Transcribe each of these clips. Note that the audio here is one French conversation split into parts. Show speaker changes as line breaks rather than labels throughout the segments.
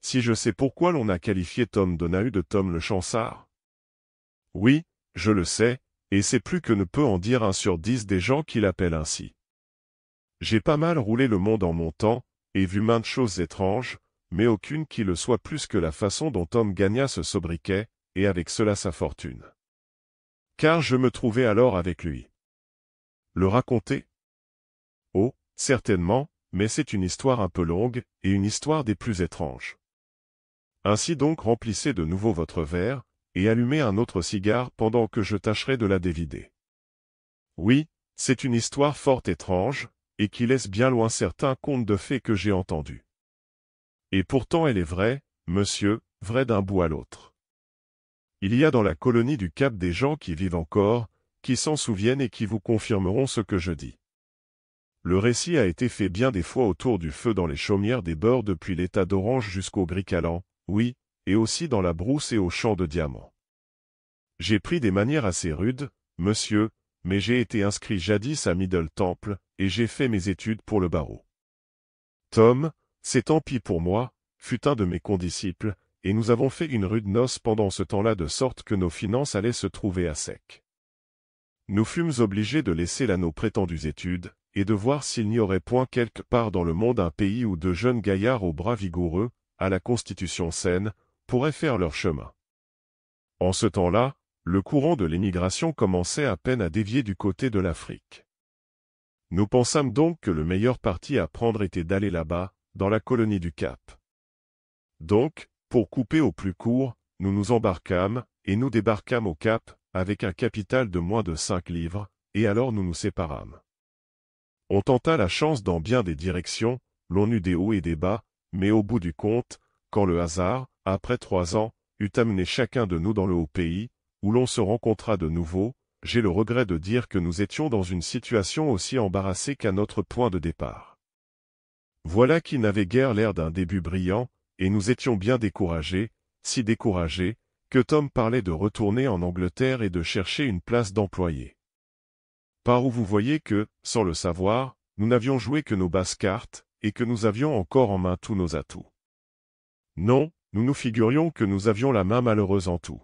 si je sais pourquoi l'on a qualifié Tom Donahue de Tom le Chansard? Oui, je le sais, et c'est plus que ne peut en dire 1 sur 10 des gens qui l'appellent ainsi. J'ai pas mal roulé le monde en mon temps, et vu maintes choses étranges, mais aucune qui le soit plus que la façon dont Tom gagna ce sobriquet, et avec cela sa fortune. Car je me trouvais alors avec lui. Le raconter? Oh, certainement, mais c'est une histoire un peu longue, et une histoire des plus étranges. Ainsi donc remplissez de nouveau votre verre, et allumez un autre cigare pendant que je tâcherai de la dévider. Oui, c'est une histoire fort étrange, et qui laisse bien loin certains contes de fées que j'ai entendus. Et pourtant elle est vraie, monsieur, vraie d'un bout à l'autre. Il y a dans la colonie du Cap des gens qui vivent encore, qui s'en souviennent et qui vous confirmeront ce que je dis. Le récit a été fait bien des fois autour du feu dans les chaumières des beurs depuis l'état d'Orange jusqu'au Gris-Calan, oui, et aussi dans la brousse et au champ de diamants. J'ai pris des manières assez rudes, monsieur, mais j'ai été inscrit jadis à Middle Temple, et j'ai fait mes études pour le barreau. Tom, c'est tant pis pour moi, fut un de mes condisciples, et nous avons fait une rude noce pendant ce temps-là de sorte que nos finances allaient se trouver à sec. Nous fûmes obligés de laisser là nos prétendues études, et de voir s'il n'y aurait point quelque part dans le monde un pays où de jeunes gaillards aux bras vigoureux, à la constitution saine, pourraient faire leur chemin. En ce temps-là, le courant de l'émigration commençait à peine à dévier du côté de l'Afrique. Nous pensâmes donc que le meilleur parti à prendre était d'aller là-bas, dans la colonie du Cap. Donc, pour couper au plus court, nous nous embarquâmes, et nous débarquâmes au Cap, avec un capital de moins de 5 livres, et alors nous nous séparâmes. On tenta la chance dans bien des directions, l'on eut des hauts et des bas, mais au bout du compte, quand le hasard, après 3 ans, eut amené chacun de nous dans le haut pays, où l'on se rencontra de nouveau, j'ai le regret de dire que nous étions dans une situation aussi embarrassée qu'à notre point de départ. Voilà qui n'avait guère l'air d'un début brillant, et nous étions bien découragés, si découragés, que Tom parlait de retourner en Angleterre et de chercher une place d'employé. Par où vous voyez que, sans le savoir, nous n'avions joué que nos basses cartes, et que nous avions encore en main tous nos atouts. Non, nous nous figurions que nous avions la main malheureuse en tout.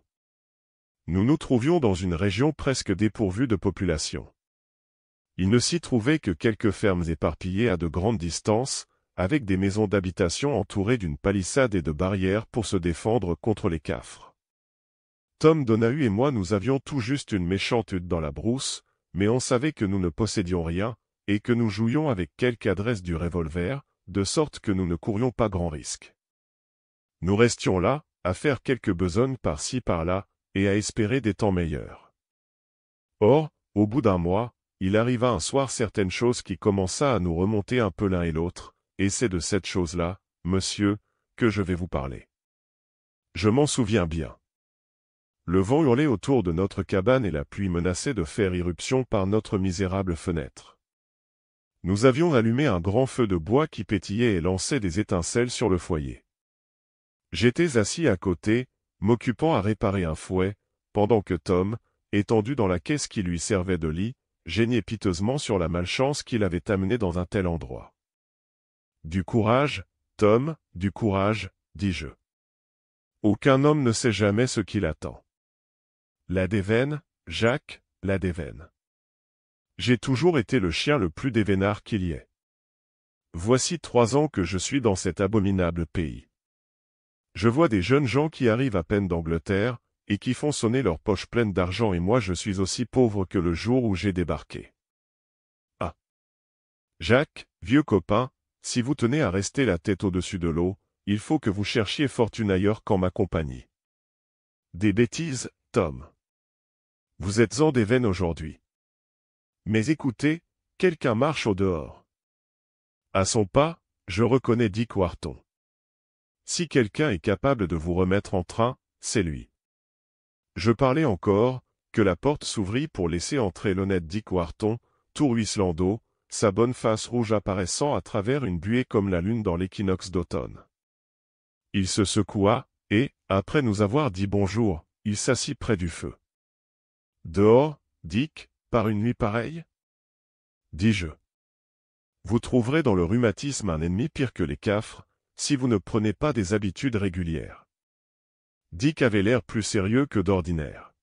Nous nous trouvions dans une région presque dépourvue de population. Il ne s'y trouvait que quelques fermes éparpillées à de grandes distances, avec des maisons d'habitation entourées d'une palissade et de barrières pour se défendre contre les cafres. Tom Donahue et moi nous avions tout juste une méchante hutte dans la brousse, mais on savait que nous ne possédions rien, et que nous jouions avec quelque adresse du revolver, de sorte que nous ne courions pas grand risque. Nous restions là, à faire quelques besognes par-ci par-là, et à espérer des temps meilleurs. Or, au bout d'un mois, il arriva un soir certaine chose qui commença à nous remonter un peu l'un et l'autre, et c'est de cette chose-là, monsieur, que je vais vous parler. Je m'en souviens bien. Le vent hurlait autour de notre cabane et la pluie menaçait de faire irruption par notre misérable fenêtre. Nous avions allumé un grand feu de bois qui pétillait et lançait des étincelles sur le foyer. J'étais assis à côté, m'occupant à réparer un fouet, pendant que Tom, étendu dans la caisse qui lui servait de lit, geignait piteusement sur la malchance qu'il avait amenée dans un tel endroit. « Du courage, Tom, du courage, dis-je. Aucun homme ne sait jamais ce qu'il attend. La déveine, Jacques, la déveine. J'ai toujours été le chien le plus dévénard qu'il y ait. Voici 3 ans que je suis dans cet abominable pays. Je vois des jeunes gens qui arrivent à peine d'Angleterre, et qui font sonner leurs poches pleines d'argent et moi je suis aussi pauvre que le jour où j'ai débarqué. Ah. Jacques, vieux copain, si vous tenez à rester la tête au-dessus de l'eau, il faut que vous cherchiez fortune ailleurs qu'en ma compagnie. Des bêtises, Tom. Vous êtes en déveine aujourd'hui. Mais écoutez, quelqu'un marche au dehors. À son pas, je reconnais Dick Wharton. Si quelqu'un est capable de vous remettre en train, c'est lui. Je parlais encore, que la porte s'ouvrit pour laisser entrer l'honnête Dick Wharton, tout ruisselant d'eau, sa bonne face rouge apparaissant à travers une buée comme la lune dans l'équinoxe d'automne. Il se secoua, et, après nous avoir dit bonjour, il s'assit près du feu. « Dehors, Dick, par une nuit pareille ?» dis-je. Vous trouverez dans le rhumatisme un ennemi pire que les cafres, si vous ne prenez pas des habitudes régulières. Dick avait l'air plus sérieux que d'ordinaire.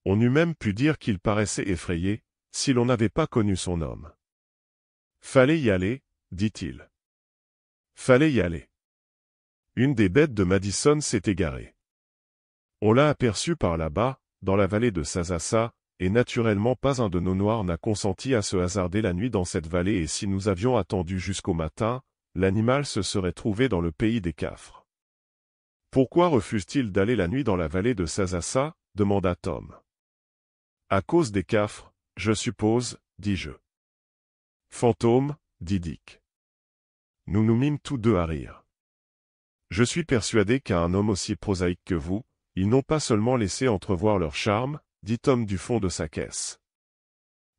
On eût même pu dire qu'il paraissait effrayé, si l'on n'avait pas connu son homme. Fallait y aller, dit-il. Fallait y aller. Une des bêtes de Madison s'est égarée. On l'a aperçue par là-bas, dans la vallée de Sasassa, et naturellement pas un de nos noirs n'a consenti à se hasarder la nuit dans cette vallée et si nous avions attendu jusqu'au matin, l'animal se serait trouvé dans le pays des Cafres. Pourquoi refuse-t-il d'aller la nuit dans la vallée de Sasassa? Demanda Tom. À cause des Cafres, je suppose, dis-je. Fantôme, dit Dick. Nous nous mîmes tous deux à rire. Je suis persuadé qu'à un homme aussi prosaïque que vous, ils n'ont pas seulement laissé entrevoir leur charme, dit Tom du fond de sa caisse.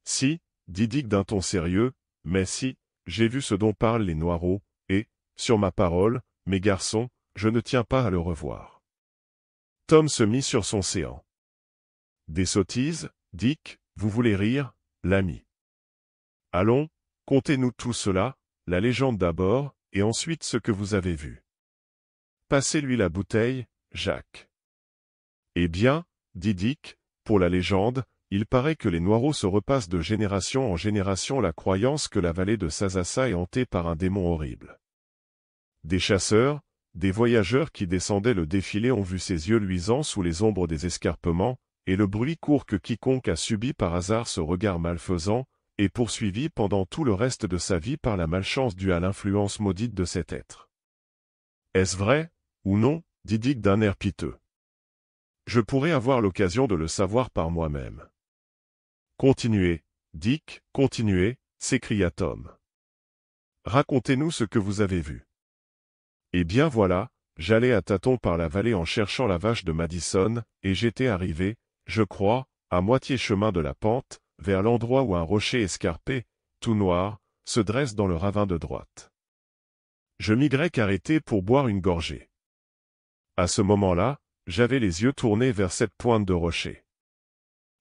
Si, dit Dick d'un ton sérieux, mais si, j'ai vu ce dont parlent les Noireaux, et, sur ma parole, mes garçons, je ne tiens pas à le revoir. Tom se mit sur son séant. Des sottises, Dick, vous voulez rire, l'ami. Allons, contez-nous tout cela, la légende d'abord, et ensuite ce que vous avez vu. Passez-lui la bouteille, Jacques. Eh bien, dit Dick, pour la légende, il paraît que les Noireaux se repassent de génération en génération la croyance que la vallée de Sasassa est hantée par un démon horrible. Des chasseurs, des voyageurs qui descendaient le défilé ont vu ses yeux luisants sous les ombres des escarpements, et le bruit court que quiconque a subi par hasard ce regard malfaisant, est poursuivi pendant tout le reste de sa vie par la malchance due à l'influence maudite de cet être. Est-ce vrai, ou non, dit Dick d'un air piteux. Je pourrais avoir l'occasion de le savoir par moi-même. Continuez, Dick, continuez, s'écria Tom. Racontez-nous ce que vous avez vu. Eh bien voilà, j'allais à tâtons par la vallée en cherchant la vache de Madison, et j'étais arrivé, je crois, à moitié chemin de la pente, vers l'endroit où un rocher escarpé, tout noir, se dresse dans le ravin de droite. Je m'y arrêté pour boire une gorgée. À ce moment-là, j'avais les yeux tournés vers cette pointe de rocher.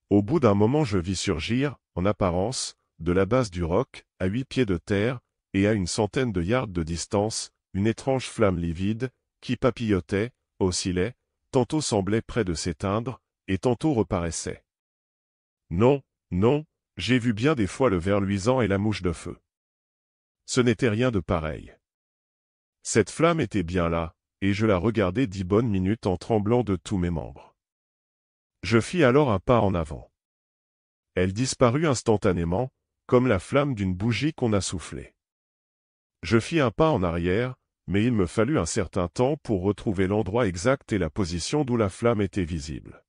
Au bout d'un moment je vis surgir, en apparence, de la base du roc, à 8 pieds de terre, et à une centaine de yards de distance, une étrange flamme livide, qui papillotait, oscillait, tantôt semblait près de s'éteindre, et tantôt reparaissait. Non, non, j'ai vu bien des fois le ver luisant et la mouche de feu. Ce n'était rien de pareil. Cette flamme était bien là, et je la regardai 10 bonnes minutes en tremblant de tous mes membres. Je fis alors un pas en avant. Elle disparut instantanément, comme la flamme d'une bougie qu'on a soufflée. Je fis un pas en arrière, mais il me fallut un certain temps pour retrouver l'endroit exact et la position d'où la flamme était visible.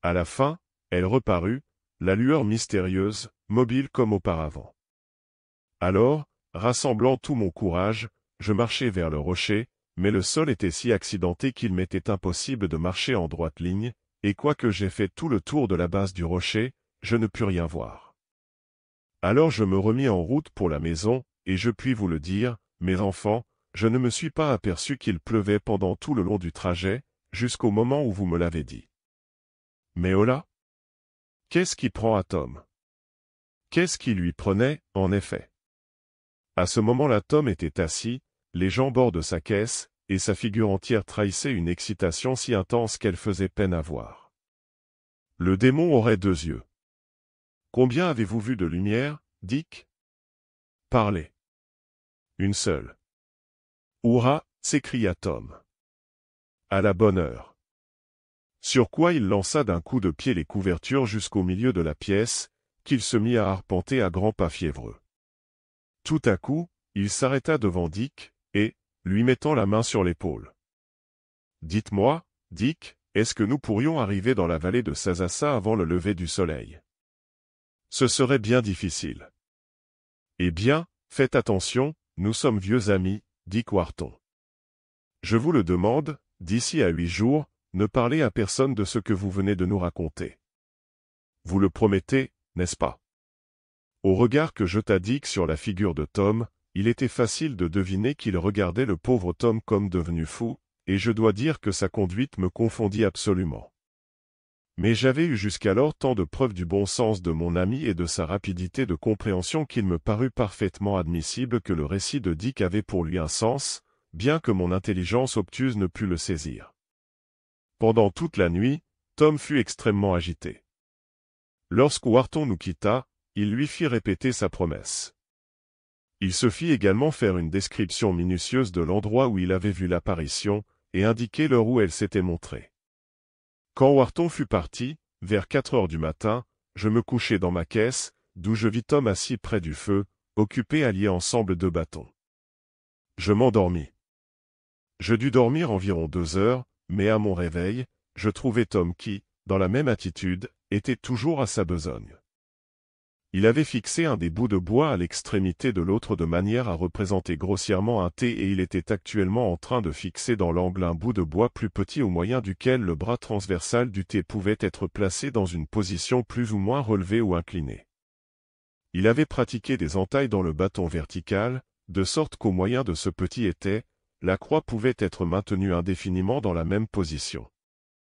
À la fin, elle reparut, la lueur mystérieuse, mobile comme auparavant. Alors, rassemblant tout mon courage, je marchai vers le rocher, mais le sol était si accidenté qu'il m'était impossible de marcher en droite ligne, et quoique j'aie fait tout le tour de la base du rocher, je ne pus rien voir. Alors je me remis en route pour la maison, et je puis vous le dire, mes enfants, je ne me suis pas aperçu qu'il pleuvait pendant tout le long du trajet, jusqu'au moment où vous me l'avez dit. Mais oh là! Qu'est-ce qui prend à Tom? Qu'est-ce qui lui prenait, en effet? À ce moment-là Tom était assis, les jambes hors de sa caisse, et sa figure entière trahissait une excitation si intense qu'elle faisait peine à voir. Le démon aurait 2 yeux. Combien avez-vous vu de lumière, Dick? Parlez. Une seule. Hurrah! S'écria Tom. À la bonne heure. Sur quoi il lança d'un coup de pied les couvertures jusqu'au milieu de la pièce, qu'il se mit à arpenter à grands pas fiévreux. Tout à coup, il s'arrêta devant Dick, et, lui mettant la main sur l'épaule. Dites-moi, Dick, est-ce que nous pourrions arriver dans la vallée de Sasassa avant le lever du soleil? Ce serait bien difficile. Eh bien, faites attention, nous sommes vieux amis, dit Wharton. Je vous le demande, d'ici à 8 jours, ne parlez à personne de ce que vous venez de nous raconter. Vous le promettez, n'est-ce pas? Au regard que jeta Dick sur la figure de Tom, il était facile de deviner qu'il regardait le pauvre Tom comme devenu fou, et je dois dire que sa conduite me confondit absolument. Mais j'avais eu jusqu'alors tant de preuves du bon sens de mon ami et de sa rapidité de compréhension qu'il me parut parfaitement admissible que le récit de Dick avait pour lui un sens, bien que mon intelligence obtuse ne pût le saisir. Pendant toute la nuit, Tom fut extrêmement agité. Lorsque Wharton nous quitta, il lui fit répéter sa promesse. Il se fit également faire une description minutieuse de l'endroit où il avait vu l'apparition, et indiquer l'heure où elle s'était montrée. Quand Wharton fut parti, vers 4 heures du matin, je me couchai dans ma caisse, d'où je vis Tom assis près du feu, occupé à lier ensemble 2 bâtons. Je m'endormis. Je dus dormir environ 2 heures, mais à mon réveil, je trouvai Tom qui, dans la même attitude, était toujours à sa besogne. Il avait fixé un des bouts de bois à l'extrémité de l'autre de manière à représenter grossièrement un T et il était actuellement en train de fixer dans l'angle un bout de bois plus petit au moyen duquel le bras transversal du T pouvait être placé dans une position plus ou moins relevée ou inclinée. Il avait pratiqué des entailles dans le bâton vertical, de sorte qu'au moyen de ce petit étai, la croix pouvait être maintenue indéfiniment dans la même position.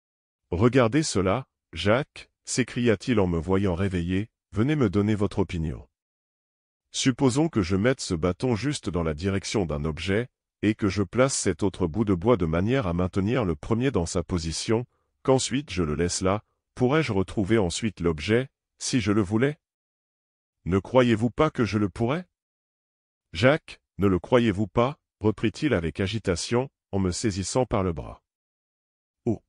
« Regardez cela, Jacques » s'écria-t-il en me voyant réveillé, « venez me donner votre opinion. Supposons que je mette ce bâton juste dans la direction d'un objet, et que je place cet autre bout de bois de manière à maintenir le premier dans sa position, qu'ensuite je le laisse là, pourrais-je retrouver ensuite l'objet, si je le voulais? Ne croyez-vous pas que je le pourrais? Jacques, ne le croyez-vous pas? Reprit-il avec agitation, en me saisissant par le bras. Oh!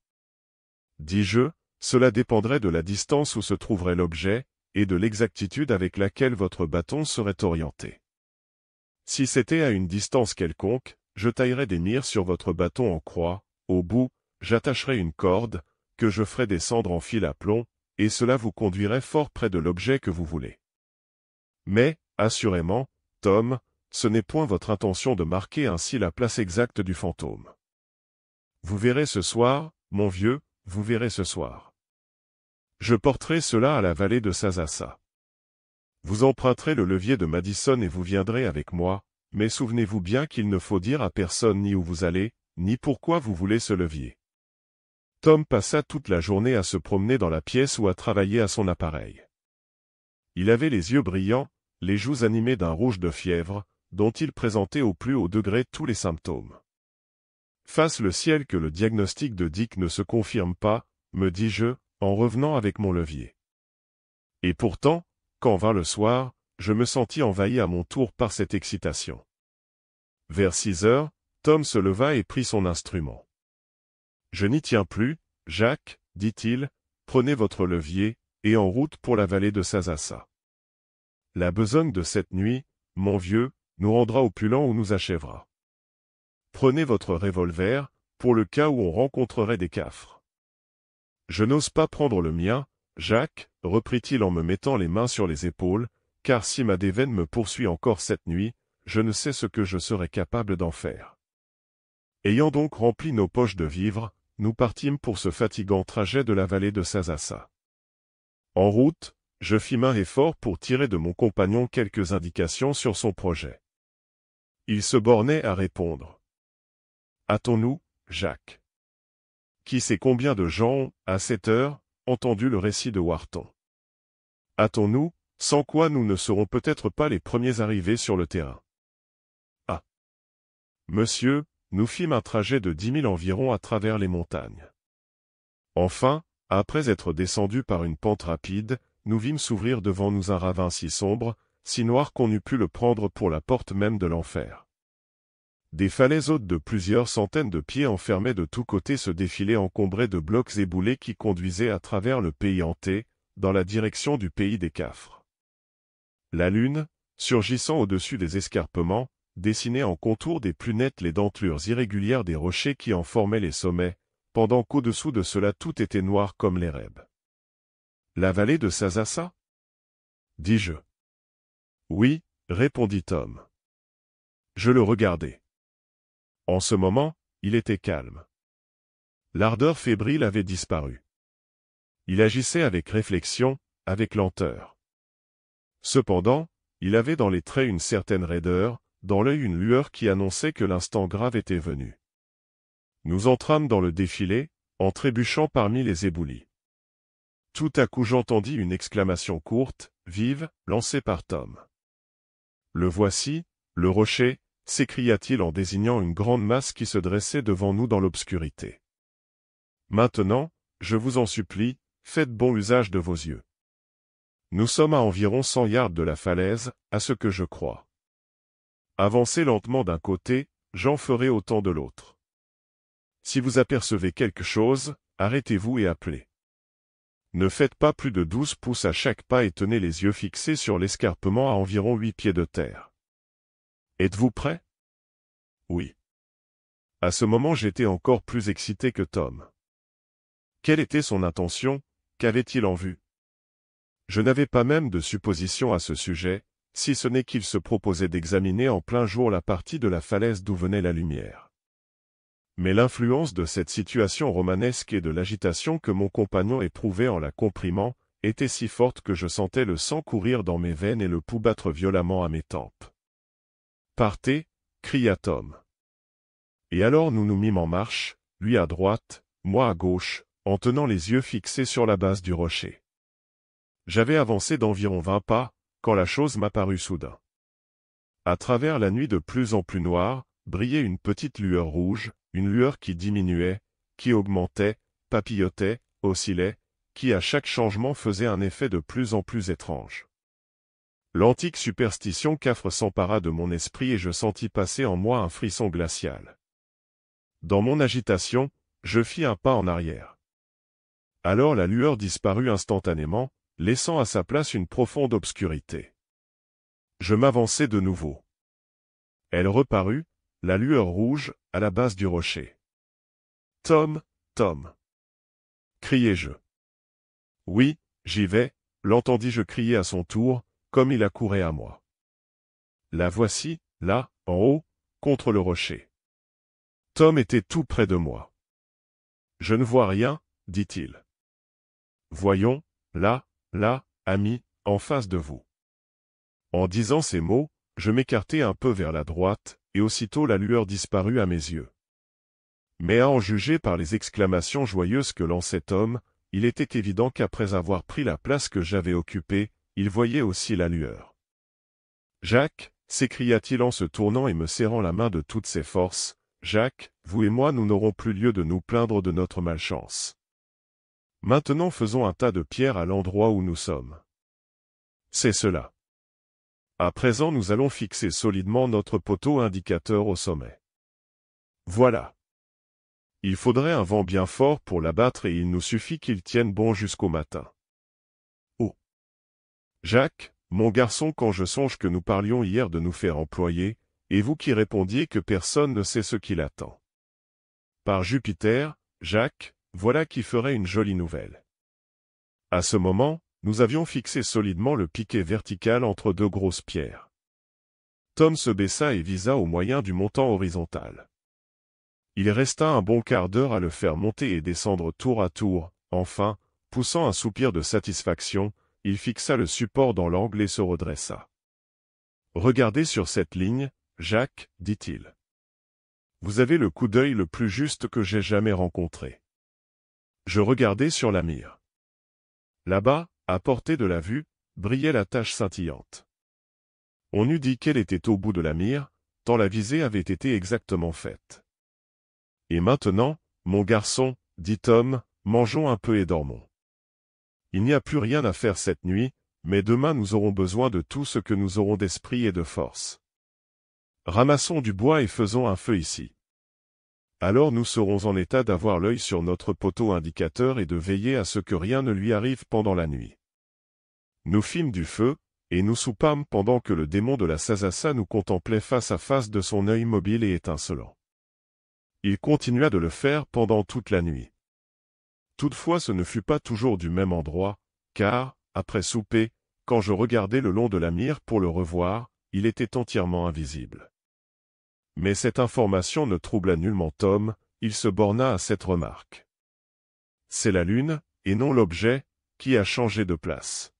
Dis-je, cela dépendrait de la distance où se trouverait l'objet, et de l'exactitude avec laquelle votre bâton serait orienté. Si c'était à une distance quelconque, je taillerais des mires sur votre bâton en croix, au bout, j'attacherais une corde, que je ferais descendre en fil à plomb, et cela vous conduirait fort près de l'objet que vous voulez. Mais, assurément, Tom, ce n'est point votre intention de marquer ainsi la place exacte du fantôme. Vous verrez ce soir, mon vieux, vous verrez ce soir. Je porterai cela à la vallée de Sasassa. Vous emprunterez le levier de Madison et vous viendrez avec moi, mais souvenez-vous bien qu'il ne faut dire à personne ni où vous allez, ni pourquoi vous voulez ce levier. Tom passa toute la journée à se promener dans la pièce ou à travailler à son appareil. Il avait les yeux brillants, les joues animées d'un rouge de fièvre, dont il présentait au plus haut degré tous les symptômes. Fasse le ciel que le diagnostic de Dick ne se confirme pas, me dis-je, en revenant avec mon levier. Et pourtant, quand vint le soir, je me sentis envahi à mon tour par cette excitation. Vers 6 heures, Tom se leva et prit son instrument. « Je n'y tiens plus, Jacques, dit-il, prenez votre levier, et en route pour la vallée de Sasassa. La besogne de cette nuit, mon vieux, nous rendra opulents ou nous achèvera. Prenez votre revolver, pour le cas où on rencontrerait des cafres. Je n'ose pas prendre le mien, Jacques, reprit-il en me mettant les mains sur les épaules, car si ma déveine me poursuit encore cette nuit, je ne sais ce que je serai capable d'en faire. Ayant donc rempli nos poches de vivres, nous partîmes pour ce fatigant trajet de la vallée de Sasassa. En route, je fis main et fort pour tirer de mon compagnon quelques indications sur son projet. Il se bornait à répondre. « Hâtons-nous, Jacques. » Qui sait combien de gens ont, à cette heure, entendu le récit de Wharton? Hâtons-nous, sans quoi nous ne serons peut-être pas les premiers arrivés sur le terrain. Ah! Monsieur, nous fîmes un trajet de 10 000 environ à travers les montagnes. Enfin, après être descendus par une pente rapide, nous vîmes s'ouvrir devant nous un ravin si sombre, si noir qu'on eût pu le prendre pour la porte même de l'enfer. Des falaises hautes de plusieurs centaines de pieds enfermaient de tous côtés ce défilé encombré de blocs éboulés qui conduisait à travers le pays hanté, dans la direction du pays des Cafres. La lune, surgissant au-dessus des escarpements, dessinait en contour des plus nettes les dentelures irrégulières des rochers qui en formaient les sommets, pendant qu'au-dessous de cela tout était noir comme l'érèbe. « La vallée de Sasassa » dis-je. « Oui, » répondit Tom. Je le regardai. En ce moment, il était calme. L'ardeur fébrile avait disparu. Il agissait avec réflexion, avec lenteur. Cependant, il avait dans les traits une certaine raideur, dans l'œil une lueur qui annonçait que l'instant grave était venu. Nous entrâmes dans le défilé, en trébuchant parmi les éboulis. Tout à coup j'entendis une exclamation courte, vive, lancée par Tom. « Le voici, le rocher » s'écria-t-il en désignant une grande masse qui se dressait devant nous dans l'obscurité. Maintenant, je vous en supplie, faites bon usage de vos yeux. Nous sommes à environ 100 yards de la falaise, à ce que je crois. Avancez lentement d'un côté, j'en ferai autant de l'autre. Si vous apercevez quelque chose, arrêtez-vous et appelez. Ne faites pas plus de 12 pouces à chaque pas et tenez les yeux fixés sur l'escarpement à environ 8 pieds de terre. Êtes-vous prêts? Oui. À ce moment j'étais encore plus excité que Tom. Quelle était son intention? Qu'avait-il en vue? Je n'avais pas même de supposition à ce sujet, si ce n'est qu'il se proposait d'examiner en plein jour la partie de la falaise d'où venait la lumière. Mais l'influence de cette situation romanesque et de l'agitation que mon compagnon éprouvait en la comprimant, était si forte que je sentais le sang courir dans mes veines et le pouls battre violemment à mes tempes. « Partez !» cria Tom. Et alors nous nous mîmes en marche, lui à droite, moi à gauche, en tenant les yeux fixés sur la base du rocher. J'avais avancé d'environ 20 pas, quand la chose m'apparut soudain. À travers la nuit de plus en plus noire, brillait une petite lueur rouge, une lueur qui diminuait, qui augmentait, papillotait, oscillait, qui à chaque changement faisait un effet de plus en plus étrange. L'antique superstition cafre s'empara de mon esprit et je sentis passer en moi un frisson glacial. Dans mon agitation, je fis un pas en arrière. Alors la lueur disparut instantanément, laissant à sa place une profonde obscurité. Je m'avançai de nouveau. Elle reparut, la lueur rouge, à la base du rocher. « Tom, Tom !» criai-je. « Oui, j'y vais !» l'entendis-je crier à son tour, comme il accourait à moi. La voici, là, en haut, contre le rocher. Tom était tout près de moi. « Je ne vois rien, dit-il. Voyons, là, ami, en face de vous. » En disant ces mots, je m'écartai un peu vers la droite, et aussitôt la lueur disparut à mes yeux. Mais à en juger par les exclamations joyeuses que lançait Tom, il était évident qu'après avoir pris la place que j'avais occupée, il voyait aussi la lueur. « Jacques !» s'écria-t-il en se tournant et me serrant la main de toutes ses forces, « Jacques, vous et moi nous n'aurons plus lieu de nous plaindre de notre malchance. Maintenant faisons un tas de pierres à l'endroit où nous sommes. C'est cela. À présent nous allons fixer solidement notre poteau indicateur au sommet. Voilà. Il faudrait un vent bien fort pour l'abattre et il nous suffit qu'il tienne bon jusqu'au matin. Oh. Jacques, mon garçon, quand je songe que nous parlions hier de nous faire employer, et vous qui répondiez que personne ne sait ce qu'il attend. Par Jupiter, Jacques, voilà qui ferait une jolie nouvelle. À ce moment, nous avions fixé solidement le piquet vertical entre deux grosses pierres. Tom se baissa et visa au moyen du montant horizontal. Il resta un bon quart d'heure à le faire monter et descendre tour à tour, enfin, poussant un soupir de satisfaction, il fixa le support dans l'angle et se redressa. « Regardez sur cette ligne, Jacques, dit-il. Vous avez le coup d'œil le plus juste que j'ai jamais rencontré. » Je regardai sur la mire. Là-bas, à portée de la vue, brillait la tache scintillante. On eût dit qu'elle était au bout de la mire, tant la visée avait été exactement faite. « Et maintenant, mon garçon, dit Tom, mangeons un peu et dormons. Il n'y a plus rien à faire cette nuit, mais demain nous aurons besoin de tout ce que nous aurons d'esprit et de force. Ramassons du bois et faisons un feu ici. Alors nous serons en état d'avoir l'œil sur notre poteau indicateur et de veiller à ce que rien ne lui arrive pendant la nuit. » Nous fîmes du feu, et nous soupâmes pendant que le démon de la Sasassa nous contemplait face à face de son œil mobile et étincelant. Il continua de le faire pendant toute la nuit. Toutefois ce ne fut pas toujours du même endroit, car, après souper, quand je regardai le long de la mire pour le revoir, il était entièrement invisible. Mais cette information ne troubla nullement Tom, il se borna à cette remarque. C'est la lune, et non l'objet, qui a changé de place.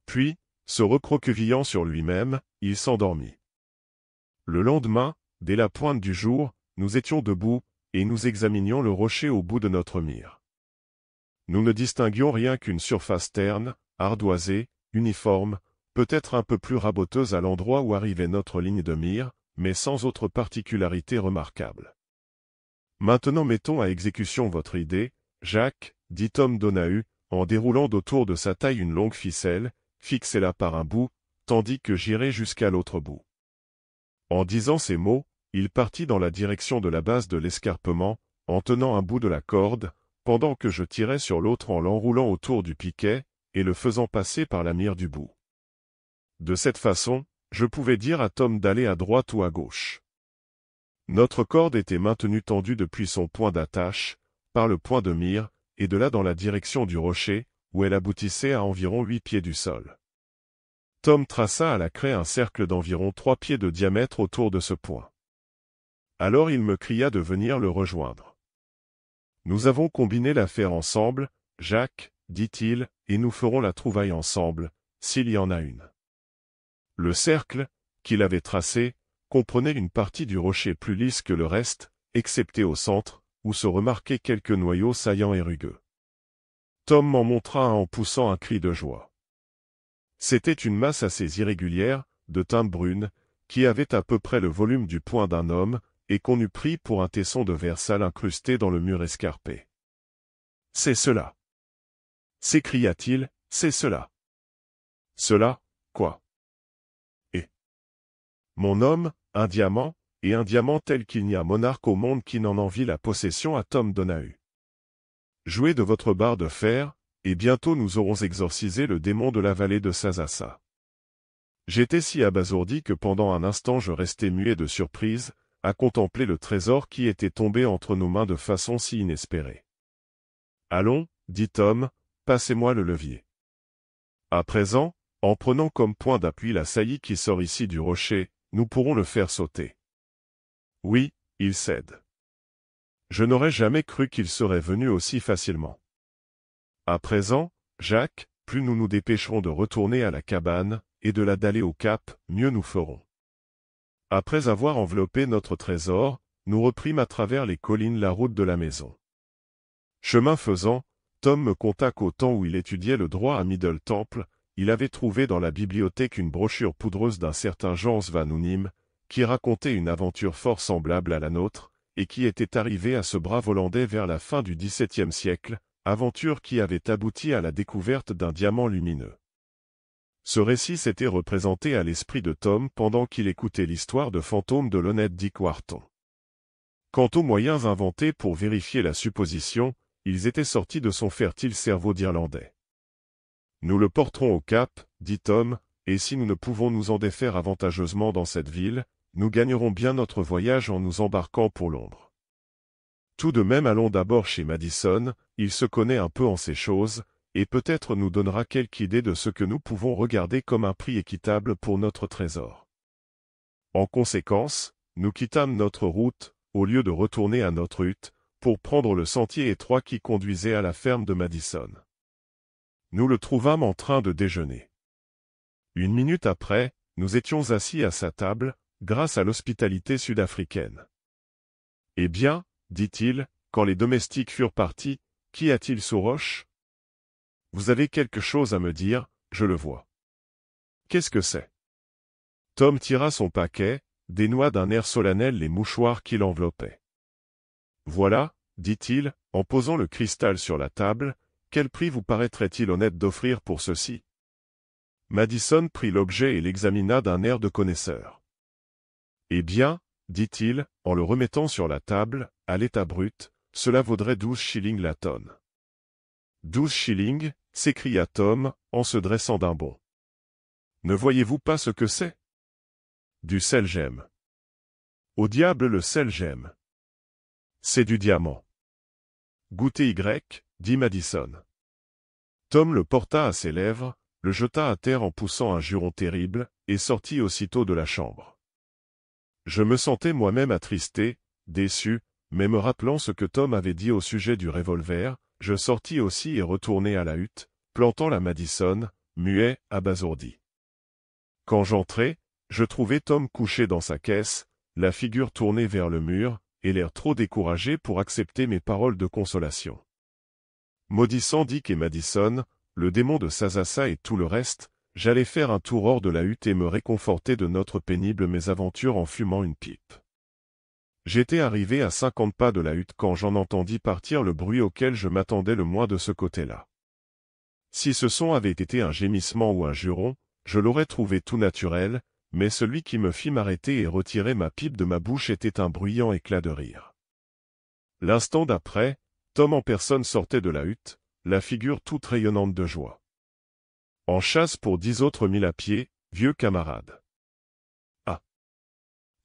Puis, se recroquevillant sur lui-même, il s'endormit. Le lendemain, dès la pointe du jour, nous étions debout, et nous examinions le rocher au bout de notre mire. Nous ne distinguions rien qu'une surface terne, ardoisée, uniforme, peut-être un peu plus raboteuse à l'endroit où arrivait notre ligne de mire, mais sans autre particularité remarquable. Maintenant mettons à exécution votre idée, Jacques, dit Tom Donahue, en déroulant autour de sa taille une longue ficelle, fixez-la par un bout, tandis que j'irai jusqu'à l'autre bout. En disant ces mots, il partit dans la direction de la base de l'escarpement, en tenant un bout de la corde, pendant que je tirais sur l'autre en l'enroulant autour du piquet, et le faisant passer par la mire du bout. De cette façon, je pouvais dire à Tom d'aller à droite ou à gauche. Notre corde était maintenue tendue depuis son point d'attache, par le point de mire, et de là dans la direction du rocher, où elle aboutissait à environ 8 pieds du sol. Tom traça à la craie un cercle d'environ 3 pieds de diamètre autour de ce point. Alors il me cria de venir le rejoindre. Nous avons combiné l'affaire ensemble, Jacques, dit-il, et nous ferons la trouvaille ensemble, s'il y en a une. Le cercle, qu'il avait tracé, comprenait une partie du rocher plus lisse que le reste, excepté au centre, où se remarquaient quelques noyaux saillants et rugueux. Tom m'en montra un en poussant un cri de joie. C'était une masse assez irrégulière, de teinte brune, qui avait à peu près le volume du poing d'un homme, et qu'on eût pris pour un tesson de verre sale incrusté dans le mur escarpé. « C'est cela !» s'écria-t-il, « c'est cela !»« Cela, quoi ?» Et mon homme, un diamant, et un diamant tel qu'il n'y a monarque au monde qui n'en envie la possession à Tom Donahue. Jouez de votre barre de fer, et bientôt nous aurons exorcisé le démon de la vallée de Sazassa. J'étais si abasourdi que pendant un instant je restais muet de surprise, à contempler le trésor qui était tombé entre nos mains de façon si inespérée. « Allons, dit Tom, passez-moi le levier. À présent, en prenant comme point d'appui la saillie qui sort ici du rocher, nous pourrons le faire sauter. » Oui, il cède. Je n'aurais jamais cru qu'il serait venu aussi facilement. À présent, Jacques, plus nous nous dépêcherons de retourner à la cabane, et de là d'aller au cap, mieux nous ferons. Après avoir enveloppé notre trésor, nous reprîmes à travers les collines la route de la maison. Chemin faisant, Tom me conta qu'au temps où il étudiait le droit à Middle Temple, il avait trouvé dans la bibliothèque une brochure poudreuse d'un certain Jean Svanunim, qui racontait une aventure fort semblable à la nôtre, et qui était arrivée à ce brave Hollandais vers la fin du XVIIe siècle, aventure qui avait abouti à la découverte d'un diamant lumineux. Ce récit s'était représenté à l'esprit de Tom pendant qu'il écoutait l'histoire de fantôme de l'honnête Dick Wharton. Quant aux moyens inventés pour vérifier la supposition, ils étaient sortis de son fertile cerveau d'Irlandais. « Nous le porterons au cap, dit Tom, et si nous ne pouvons nous en défaire avantageusement dans cette ville, nous gagnerons bien notre voyage en nous embarquant pour Londres. Tout de même allons d'abord chez Madison, il se connaît un peu en ces choses, et peut-être nous donnera quelque idée de ce que nous pouvons regarder comme un prix équitable pour notre trésor. » En conséquence, nous quittâmes notre route, au lieu de retourner à notre hutte, pour prendre le sentier étroit qui conduisait à la ferme de Madison. Nous le trouvâmes en train de déjeuner. Une minute après, nous étions assis à sa table, grâce à l'hospitalité sud-africaine. « Eh bien, dit-il, quand les domestiques furent partis, qu'y a-t-il sous roche ? Vous avez quelque chose à me dire, je le vois. Qu'est-ce que c'est ? » Tom tira son paquet, dénoua d'un air solennel les mouchoirs qui l'enveloppaient. « Voilà, dit-il, en posant le cristal sur la table, quel prix vous paraîtrait-il honnête d'offrir pour ceci ? » Madison prit l'objet et l'examina d'un air de connaisseur. « Eh bien, dit-il, en le remettant sur la table, à l'état brut, cela vaudrait 12 shillings la tonne. »« 12 shillings, s'écria Tom, en se dressant d'un bond. Ne voyez-vous pas ce que c'est ? Du sel-gemme. Au diable le sel-gemme. C'est du diamant. Goûtez Y, dit Madison. Tom le porta à ses lèvres, le jeta à terre en poussant un juron terrible, et sortit aussitôt de la chambre. Je me sentais moi-même attristé, déçu, mais me rappelant ce que Tom avait dit au sujet du revolver, je sortis aussi et retournai à la hutte, plantant la Madison, muet, abasourdi. Quand j'entrai, je trouvai Tom couché dans sa caisse, la figure tournée vers le mur, et l'air trop découragé pour accepter mes paroles de consolation. Maudissant Dick et Madison, le démon de Sazassa et tout le reste, j'allais faire un tour hors de la hutte et me réconforter de notre pénible mésaventure en fumant une pipe. J'étais arrivé à 50 pas de la hutte quand j'en entendis partir le bruit auquel je m'attendais le moins de ce côté-là. Si ce son avait été un gémissement ou un juron, je l'aurais trouvé tout naturel, mais celui qui me fit m'arrêter et retirer ma pipe de ma bouche était un bruyant éclat de rire. L'instant d'après, Tom en personne sortait de la hutte, la figure toute rayonnante de joie. En chasse pour 10 autres 1000 à pied, vieux camarade. Ah.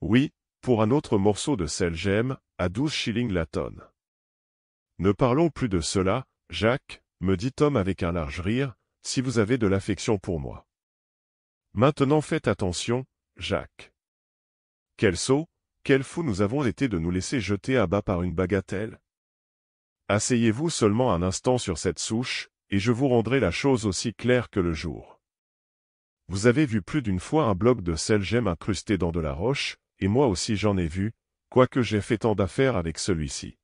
Oui, pour un autre morceau de sel gemme, à 12 shillings la tonne. Ne parlons plus de cela, Jacques, me dit Tom avec un large rire, si vous avez de l'affection pour moi. Maintenant faites attention, Jacques. Quel sot, quel fou nous avons été de nous laisser jeter à bas par une bagatelle. Asseyez-vous seulement un instant sur cette souche, et je vous rendrai la chose aussi claire que le jour. Vous avez vu plus d'une fois un bloc de sel gemme incrusté dans de la roche, et moi aussi j'en ai vu, quoique j'ai fait tant d'affaires avec celui-ci.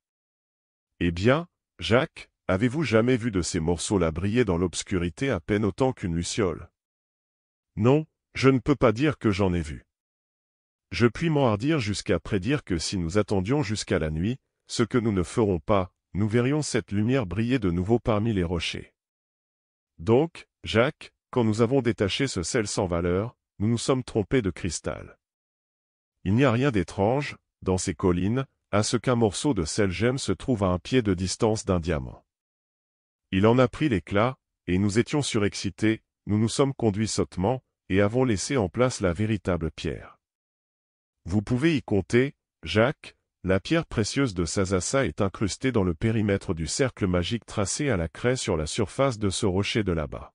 Eh bien, Jacques, avez-vous jamais vu de ces morceaux-là briller dans l'obscurité à peine autant qu'une luciole? Non, je ne peux pas dire que j'en ai vu. Je puis m'enhardir jusqu'à prédire que si nous attendions jusqu'à la nuit, ce que nous ne ferons pas, nous verrions cette lumière briller de nouveau parmi les rochers. Donc, Jacques, quand nous avons détaché ce sel sans valeur, nous nous sommes trompés de cristal. Il n'y a rien d'étrange, dans ces collines, à ce qu'un morceau de sel gemme se trouve à un pied de distance d'un diamant. Il en a pris l'éclat, et nous étions surexcités, nous nous sommes conduits sottement, et avons laissé en place la véritable pierre. Vous pouvez y compter, Jacques, la pierre précieuse de Sasassa est incrustée dans le périmètre du cercle magique tracé à la craie sur la surface de ce rocher de là-bas.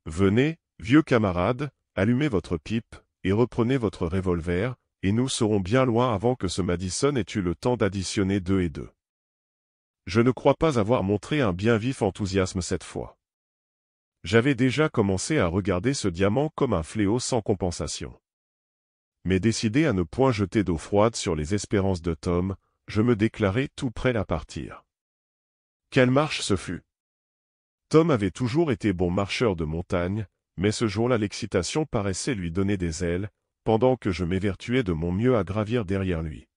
Venez, vieux camarade, allumez votre pipe, et reprenez votre revolver, et nous serons bien loin avant que ce Madison ait eu le temps d'additionner 2 et 2. Je ne crois pas avoir montré un bien vif enthousiasme cette fois. J'avais déjà commencé à regarder ce diamant comme un fléau sans compensation. Mais décidé à ne point jeter d'eau froide sur les espérances de Tom, je me déclarai tout prêt à partir. Quelle marche ce fut! Tom avait toujours été bon marcheur de montagne, mais ce jour-là l'excitation paraissait lui donner des ailes, pendant que je m'évertuais de mon mieux à gravir derrière lui.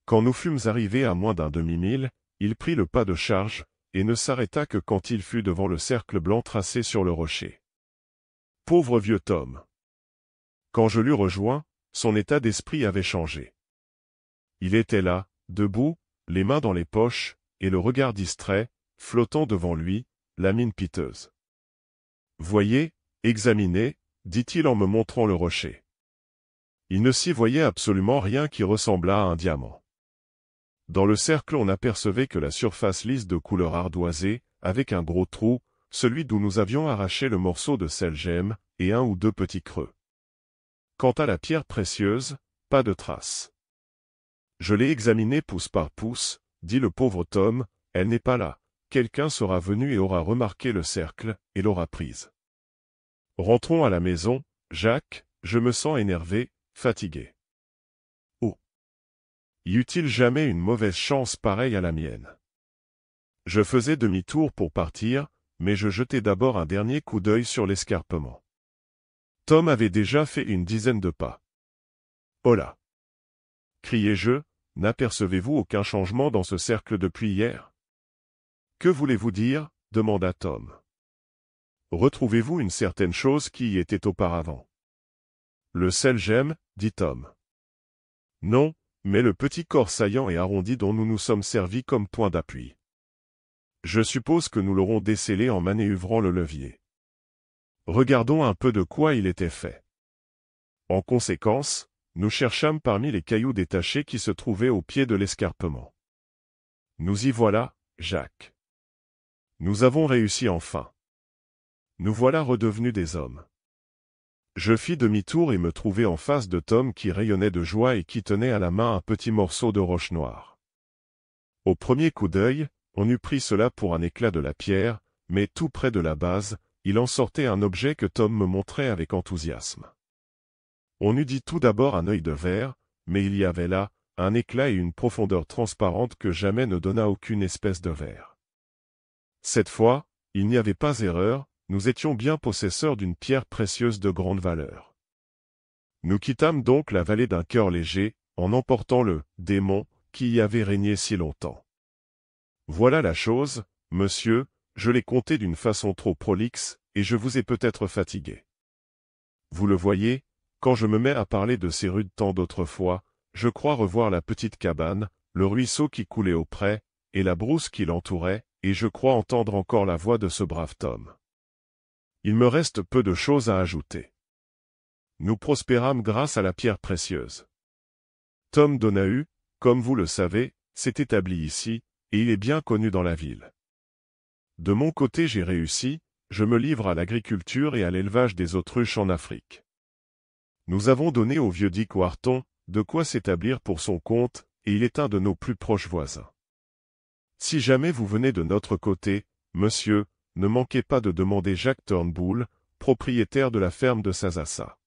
Quand nous fûmes arrivés à moins d'un demi-mille, il prit le pas de charge, et ne s'arrêta que quand il fut devant le cercle blanc tracé sur le rocher. Pauvre vieux Tom! Quand je l'eus rejoint, son état d'esprit avait changé. Il était là, debout, les mains dans les poches, et le regard distrait, flottant devant lui, la mine piteuse. « Voyez, examinez, dit-il en me montrant le rocher. Il ne s'y voyait absolument rien qui ressemblât à un diamant. Dans le cercle on n'apercevait que la surface lisse de couleur ardoisée, avec un gros trou, celui d'où nous avions arraché le morceau de sel gemme, et 1 ou 2 petits creux. Quant à la pierre précieuse, pas de trace. Je l'ai examinée pouce par pouce, dit le pauvre Tom, elle n'est pas là. Quelqu'un sera venu et aura remarqué le cercle, et l'aura prise. Rentrons à la maison, Jacques, je me sens énervé, fatigué. Oh! Y eut-il jamais une mauvaise chance pareille à la mienne? Je faisais demi-tour pour partir, mais je jetai d'abord un dernier coup d'œil sur l'escarpement. Tom avait déjà fait une dizaine de pas. « Hola !» criai-je, n'apercevez-vous aucun changement dans ce cercle depuis hier? Que voulez-vous dire? Demanda Tom. Retrouvez-vous une certaine chose qui y était auparavant? Le sel gemme, dit Tom. Non, mais le petit corps saillant et arrondi dont nous nous sommes servis comme point d'appui. Je suppose que nous l'aurons décelé en manœuvrant le levier. Regardons un peu de quoi il était fait. En conséquence, nous cherchâmes parmi les cailloux détachés qui se trouvaient au pied de l'escarpement. Nous y voilà, Jacques. Nous avons réussi enfin. Nous voilà redevenus des hommes. Je fis demi-tour et me trouvai en face de Tom qui rayonnait de joie et qui tenait à la main un petit morceau de roche noire. Au premier coup d'œil, on eût pris cela pour un éclat de la pierre, mais tout près de la base, il en sortait un objet que Tom me montrait avec enthousiasme. On eût dit tout d'abord un œil de verre, mais il y avait là un éclat et une profondeur transparente que jamais ne donna aucune espèce de verre. Cette fois, il n'y avait pas erreur, nous étions bien possesseurs d'une pierre précieuse de grande valeur. Nous quittâmes donc la vallée d'un cœur léger, en emportant le démon qui y avait régné si longtemps. Voilà la chose, monsieur, je l'ai conté d'une façon trop prolixe, et je vous ai peut-être fatigué. Vous le voyez, quand je me mets à parler de ces rudes temps d'autrefois, je crois revoir la petite cabane, le ruisseau qui coulait auprès, et la brousse qui l'entourait, et je crois entendre encore la voix de ce brave Tom. Il me reste peu de choses à ajouter. Nous prospérâmes grâce à la pierre précieuse. Tom Donahue, comme vous le savez, s'est établi ici, et il est bien connu dans la ville. De mon côté j'ai réussi, je me livre à l'agriculture et à l'élevage des autruches en Afrique. Nous avons donné au vieux Dick Wharton de quoi s'établir pour son compte, et il est un de nos plus proches voisins. Si jamais vous venez de notre côté, monsieur, ne manquez pas de demander Jacques Turnbull, propriétaire de la ferme de Sasassa.